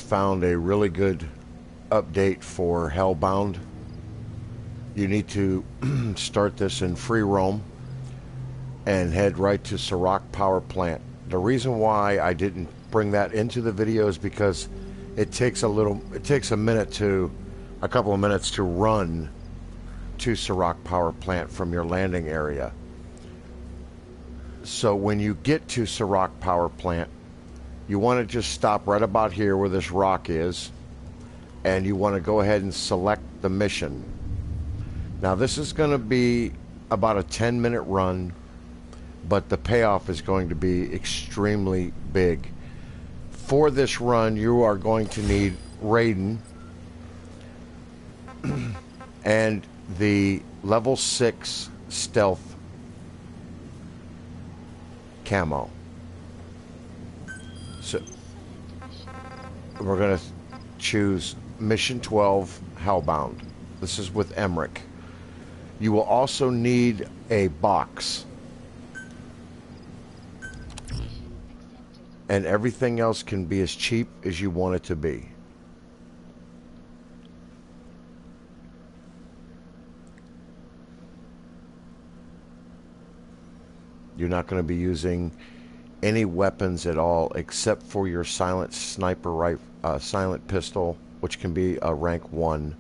found a really good update for Hellbound. You need to start this in free roam and head right to Serak Power Plant. The reason why I didn't bring that into the video is because it takes a couple of minutes to run to Serak Power Plant from your landing area. So when you get to Serak Power Plant, you want to just stop right about here where this rock is, and you want to go ahead and select the mission. Now this is going to be about a 10-minute run, but the payoff is going to be extremely big. For this run, you are going to need Raiden and the level 6 stealth camo. So we're going to choose mission 12 Hellbound. This is with Emmerich. You will also need a box, and everything else can be as cheap as you want it to be. You're not going to be using any weapons at all except for your silent sniper silent pistol, which can be a rank 1,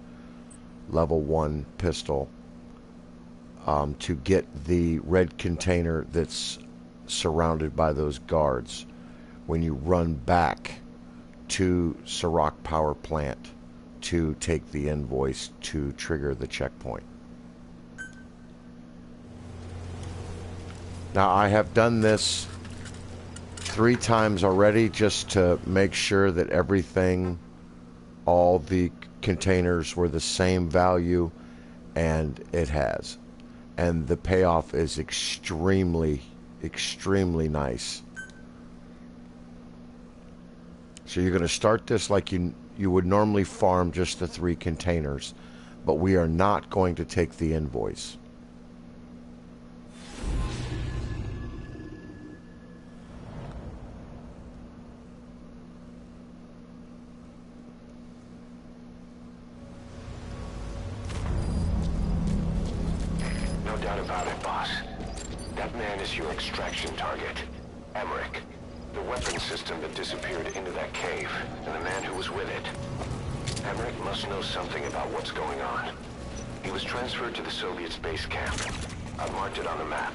level 1 pistol, to get the red container that's surrounded by those guards when you run back to Serak Power Plant to take the invoice to trigger the checkpoint. Now, I have done this 3 times already just to make sure that everything, all the containers were the same value, and it has. And the payoff is extremely, extremely nice. So you're going to start this like you would normally farm just the 3 containers, but we are not going to take the invoice. No doubt about it, boss. That man is your extraction target, Emmerich. The weapon system that disappeared into that cave, and the man who was with it. Emmerich must know something about what's going on. He was transferred to the Soviet base camp. I've marked it on the map.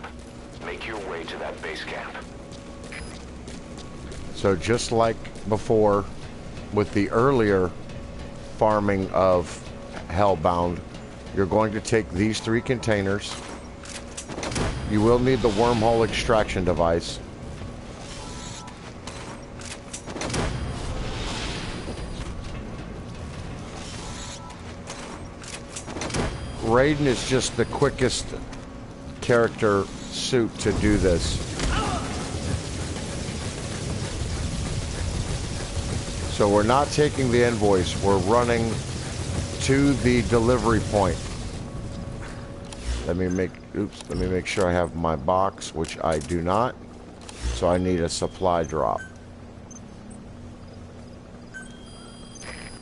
Make your way to that base camp. So just like before, with the earlier farming of Hellbound, you're going to take these 3 containers. You will need the wormhole extraction device. Raiden is just the quickest character suit to do this. So we're not taking the invoice, we're running to the delivery point. Let me make sure I have my box, which I do not. So I need a supply drop.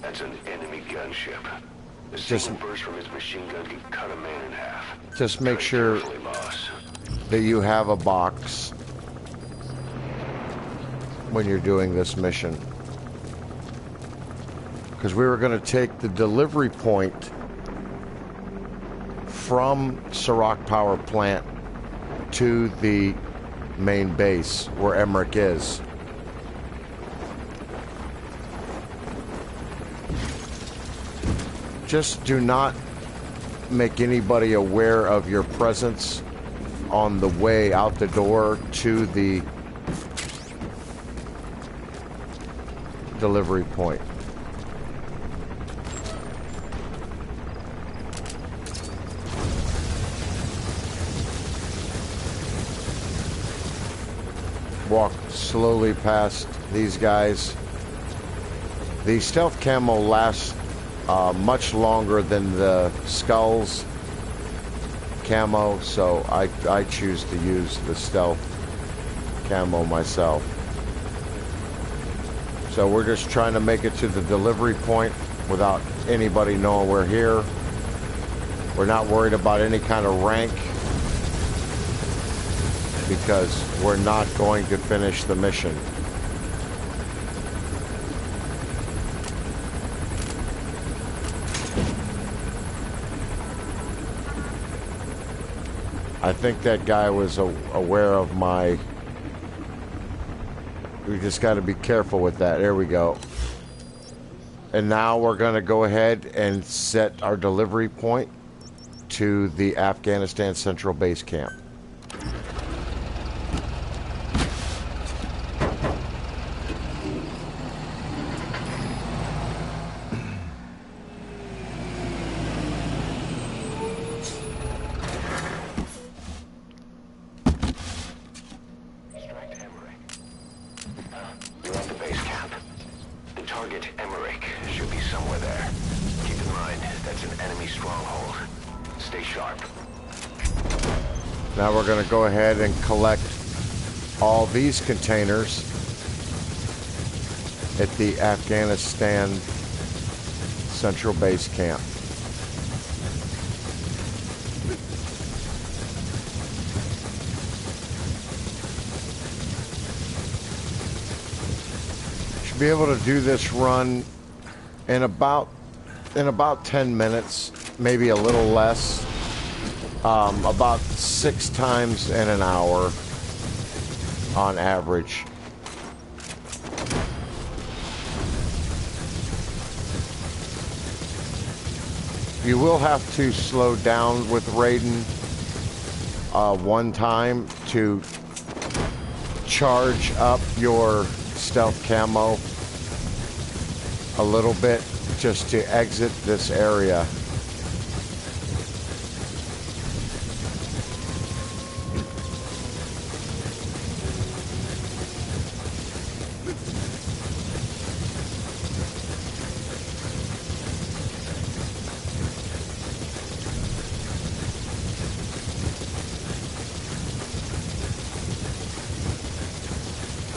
That's an enemy gunship. The single burst from his machine gun can cut a man in half. Just make sure that you have a box when you're doing this mission. Because we were going to take the delivery point from Serak Power Plant to the main base where Emmerich is. Just do not make anybody aware of your presence on the way out the door to the delivery point. Walk slowly past these guys. The stealth camo lasts much longer than the skulls camo, so I choose to use the stealth camo myself. So we're just trying to make it to the delivery point without anybody knowing we're here. We're not worried about any kind of rank because we're not going to finish the mission. I think that guy was aware of my... We just got to be careful with that. There we go. And now we're going to go ahead and set our delivery point to the Afghanistan Central Base Camp. Now we're going to go ahead and collect all these containers at the Afghanistan Central Base Camp. Should be able to do this run in about 10 minutes, maybe a little less. About 6 times in an hour on average. You will have to slow down with Raiden one time to charge up your stealth camo a little bit just to exit this area.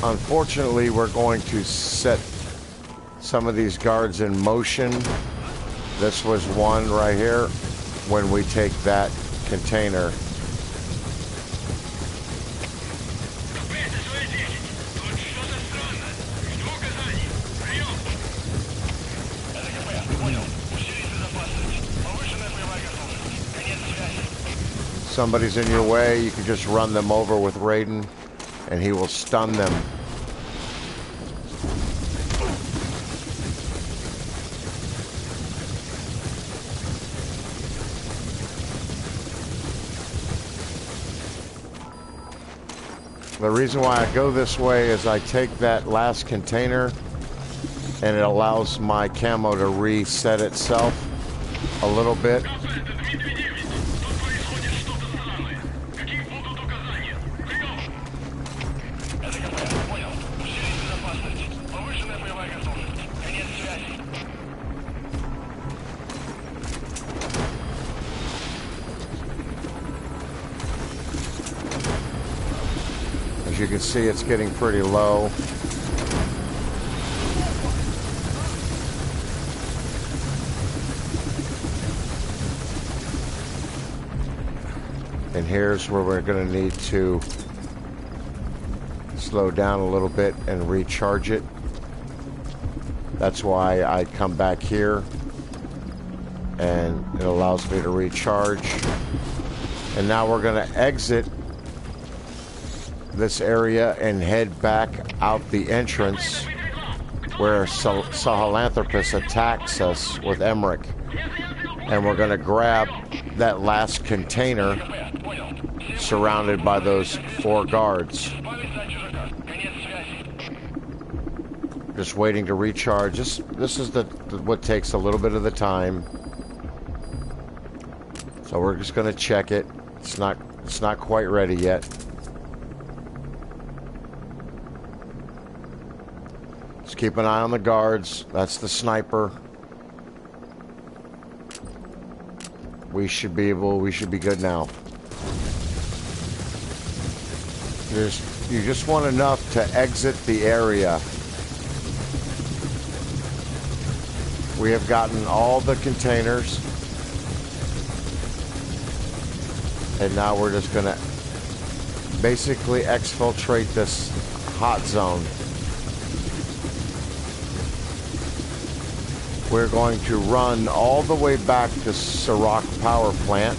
Unfortunately, we're going to set some of these guards in motion. This was one right here when we take that container. Somebody's in your way, you can just run them over with Raiden and he will stun them. The reason why I go this way is I take that last container and it allows my camo to reset itself a little bit. You can see it's getting pretty low. And here's where we're going to need to slow down a little bit and recharge it. That's why I come back here and it allows me to recharge. And now we're going to exit this area and head back out the entrance where Sahelanthropus attacks us with Emmerich. And we're going to grab that last container surrounded by those 4 guards. Just waiting to recharge. This is what takes a little bit of the time. So we're just going to check it. It's not quite ready yet. Just keep an eye on the guards. That's the sniper. We should be good now. You just want enough to exit the area. We have gotten all the containers. And now we're just going to basically exfiltrate this hot zone. We're going to run all the way back to Serak Power Plant.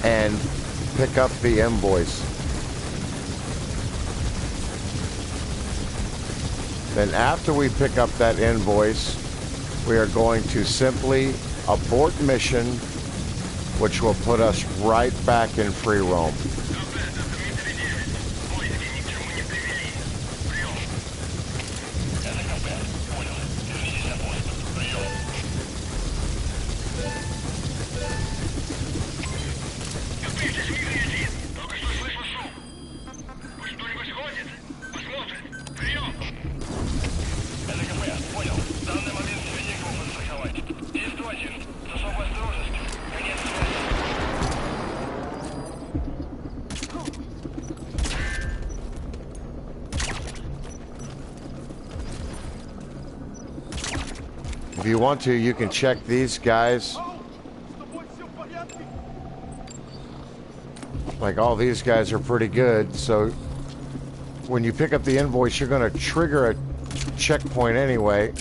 And pick up the invoice. Then after we pick up that invoice, we are going to simply abort mission, which will put us right back in free roam. If you want to, you can check these guys. Like, all these guys are pretty good, so when you pick up the invoice, you're going to trigger a checkpoint anyway.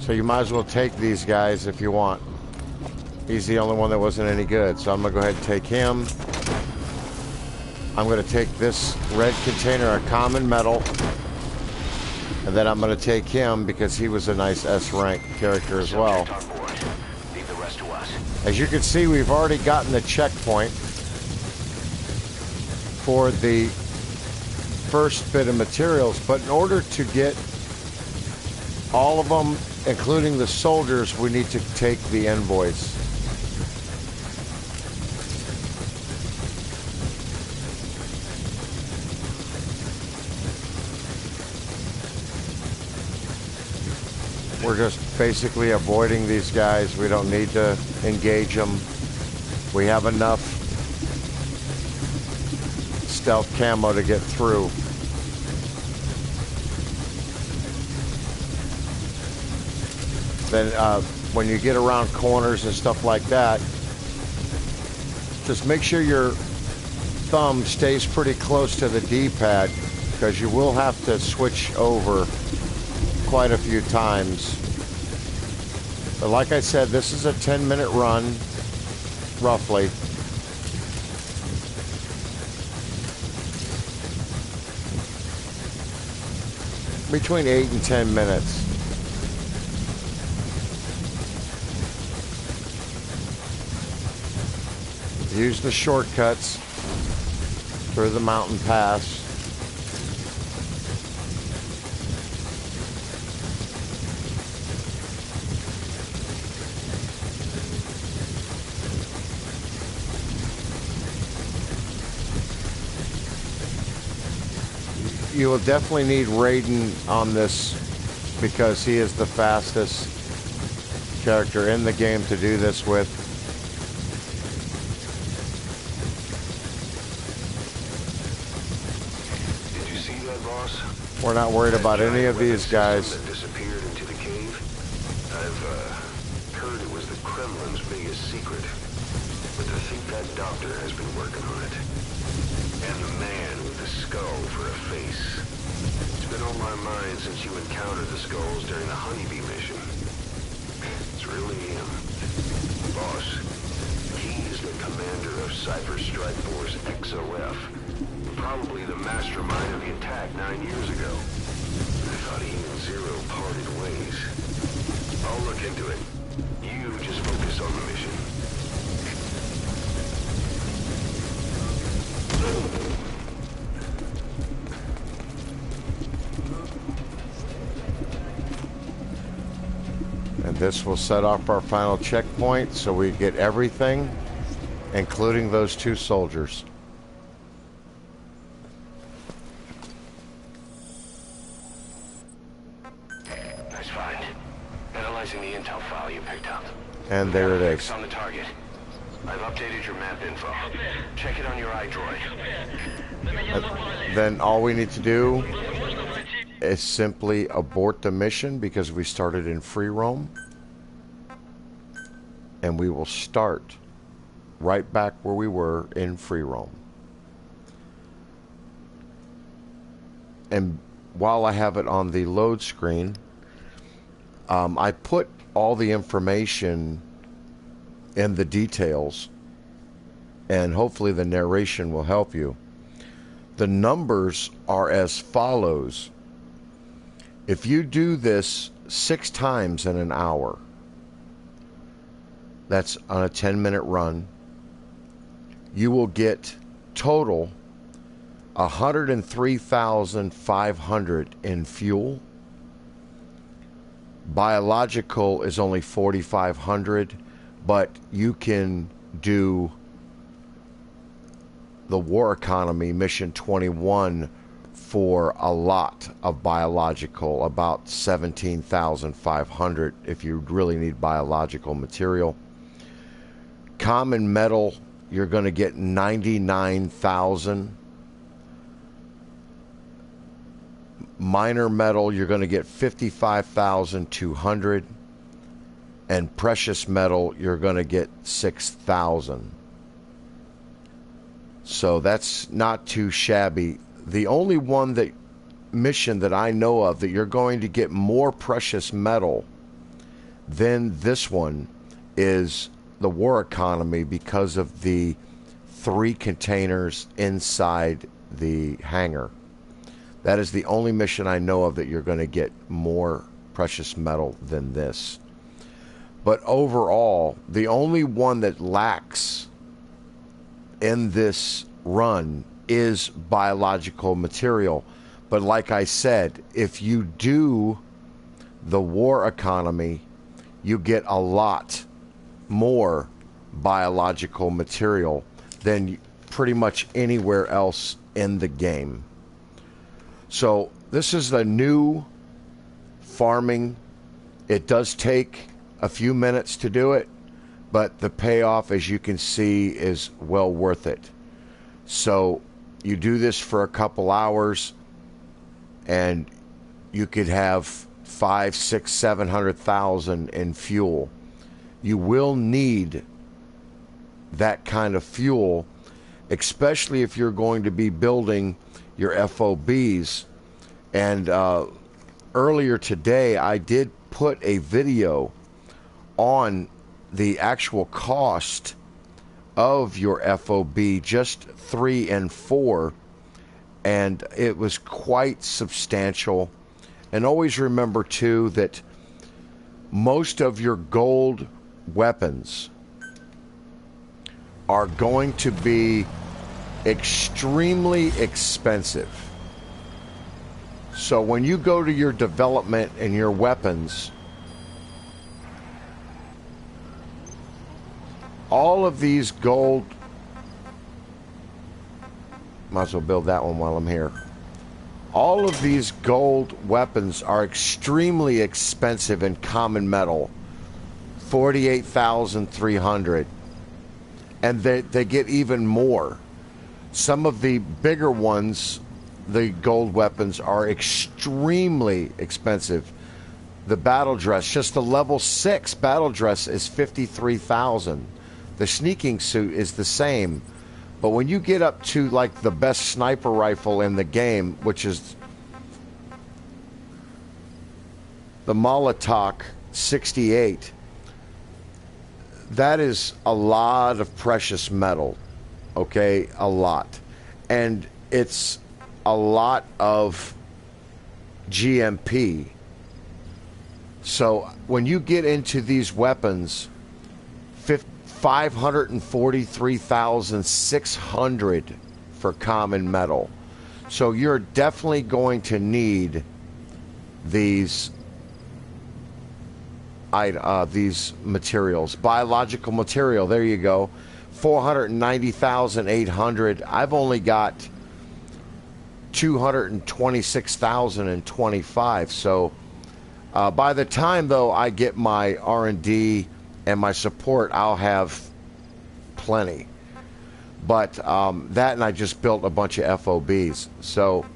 So you might as well take these guys if you want. He's the only one that wasn't any good, so I'm going to go ahead and take him. I'm going to take this red container of common metal. And then I'm going to take him because he was a nice S-rank character as well. As you can see, we've already gotten the checkpoint for the first bit of materials, but in order to get all of them, including the soldiers, we need to take the invoice. We're just basically avoiding these guys. We don't need to engage them. We have enough stealth camo to get through. Then when you get around corners and stuff like that, just make sure your thumb stays pretty close to the D-pad, because you will have to switch over quite a few times. But like I said, this is a 10-minute run, roughly. Between 8 and 10 minutes. Use the shortcuts through the mountain pass. You will definitely need Raiden on this because he is the fastest character in the game to do this with. Did you see that, boss? We're not worried about any of these guys. That disappeared into the cave. I've heard it was the Kremlin's biggest secret, but I think that doctor has been working on it. And the man with the skull for a face. It's been on my mind since you encountered the skulls during the honeybee mission. It's really him. Boss, he is the commander of Cypher Strike Force XOF. Probably the mastermind of the attack 9 years ago. I thought he and Zero parted ways. I'll look into it. You just focus on the mission. And this will set off our final checkpoint, so we get everything, including those 2 soldiers. Nice find. Analyzing the intel file you picked up. And there it is. On the target. I've updated your map info. Check it on your iDroid. Then all we need to do is simply abort the mission because we started in free roam. And we will start right back where we were in free roam. And while I have it on the load screen, I put all the information in the details, and hopefully the narration will help you. The numbers are as follows. If you do this 6 times in an hour, that's on a 10-minute run, you will get total 103,500 in fuel. Biological is only 4,500, but you can do the War Economy Mission 21 for a lot of biological, about 17,500 if you really need biological material. Common metal, you're going to get 99,000. Minor metal, you're going to get 55,200. And precious metal, you're going to get 6,000. So that's not too shabby. The only mission that I know of that you're going to get more precious metal than this one is the War Economy because of the 3 containers inside the hangar. That is the only mission I know of that you're going to get more precious metal than this. But overall, the only one that lacks in this run is biological material. But like I said, if you do the War Economy, you get a lot more biological material than pretty much anywhere else in the game. So this is the new farming. It does take a few minutes to do it, but the payoff, as you can see, is well worth it. So you do this for a couple hours and you could have 5, 6, 700,000 in fuel. You will need that kind of fuel, especially if you're going to be building your FOBs. And earlier today, I did put a video on the actual cost of your FOB, just 3 and 4, and it was quite substantial. And always remember too that most of your gold weapons are going to be extremely expensive. So when you go to your development and your weapons, all of these gold, might as well build that one while I'm here. All of these gold weapons are extremely expensive in common metal, 48,300, and they get even more. Some of the bigger ones, the gold weapons, are extremely expensive. The battle dress, just the level 6 battle dress, is 53,000. The sneaking suit is the same. But when you get up to like the best sniper rifle in the game, which is the Molotov 68, that is a lot of precious metal. Okay, a lot. And it's a lot of GMP. So when you get into these weapons, 543,600 for common metal. So you're definitely going to need these materials. Biological material, there you go. 490,800. I've only got 226,025. So by the time though I get my R&D and my support, I'll have plenty. But that, and I just built a bunch of FOBs. So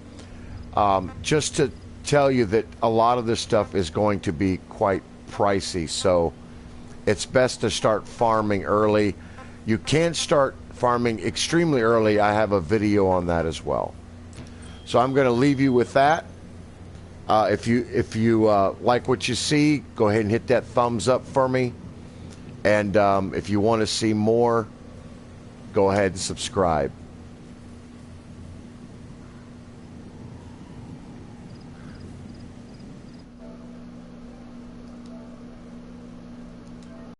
just to tell you that a lot of this stuff is going to be quite pricey. So it's best to start farming early. You can start farming extremely early. I have a video on that as well. So I'm going to leave you with that. If you like what you see, go ahead and hit that thumbs up for me. And if you want to see more, go ahead and subscribe.